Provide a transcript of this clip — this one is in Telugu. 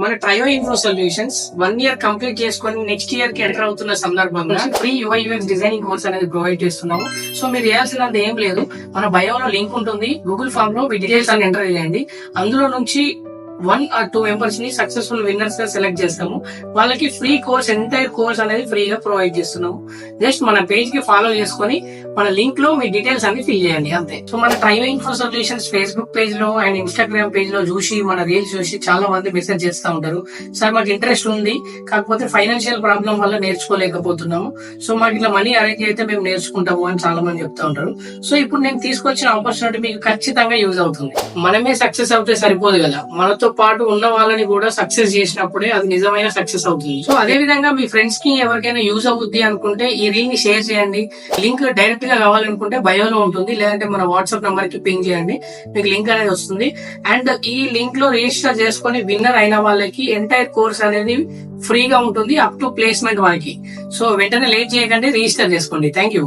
మన trio info solutions 1 year complete చేసుకొని నెక్స్ట్ ఇయర్ కి ఎంటర్ అవుతున్న సందర్భంగా ఫ్రీ UI/UX డిజైనింగ్ కోర్స్ అనేది ప్రొవైడ్ చేస్తున్నాము. సో మీరు చేయాల్సినంత ఏం లేదు, మన బయోలో లింక్ ఉంటుంది. గూగుల్ ఫామ్ లో మీ డీటెయిల్స్ అని ఎంటర్ చేయండి. అందులో నుంచి 1 or 2 మెంబర్స్ ని సక్సెస్ఫుల్ విన్నర్స్ గా సెలెక్ట్ చేస్తాము. వాళ్ళకి ఫ్రీ కోర్స్, ఎంటైర్ కోర్స్ అనేది ఫ్రీగా ప్రొవైడ్ చేస్తున్నాము. జస్ట్ మన పేజ్ కి ఫాలో చేసుకొని మన లింక్ లో మీ డీటెయిల్స్ అన్ని ఫిల్ చేయండి, అంతే. సో మన trio info solutions Facebook page లో అండ్ ఇన్స్టాగ్రామ్ పేజ్ లో చూసి, మన రీల్స్ చూసి చాలా మంది మెసేజ్ చేస్తూ ఉంటారు. సార్ మాకు ఇంట్రెస్ట్ ఉంది, కాకపోతే ఫైనాన్షియల్ ప్రాబ్లం వల్ల నేర్చుకోలేకపోతున్నాము. సో మాకు ఇట్లా మనీ అరేంజ్ అయితే మేము నేర్చుకుంటాము అని చాలా మంది చెప్తా ఉంటారు. సో ఇప్పుడు నేను తీసుకొచ్చిన ఆపర్చునిటీ మీకు ఖచ్చితంగా యూజ్ అవుతుంది. మనమే సక్సెస్ అవుతే సరిపోదు కదా, మనతో పాటు ఉన్న వాళ్ళని కూడా సక్సెస్ చేసినప్పుడే అది నిజమైన సక్సెస్ అవుతుంది. సో అదే విధంగా మీ ఫ్రెండ్స్ కి ఎవరికైనా యూజ్ అవుద్ది అనుకుంటే ఈ రీల్ ని షేర్ చేయండి. లింక్ డైరెక్ట్ గా కావాలనుకుంటే బయోలో ఉంటుంది, లేదంటే మన వాట్సాప్ నంబర్ కి పింగ్ చేయండి, మీకు లింక్ అనేది వస్తుంది. అండ్ ఈ లింక్ లో రిజిస్టర్ చేసుకుని విన్నర్ అయిన వాళ్ళకి ఎంటైర్ కోర్స్ అనేది ఫ్రీగా ఉంటుంది, అప్ టు ప్లేస్మెంట్ వరకు. సో వెంటనే లేట్ చేయకండి, రిజిస్టర్ చేసుకోండి. Thank you.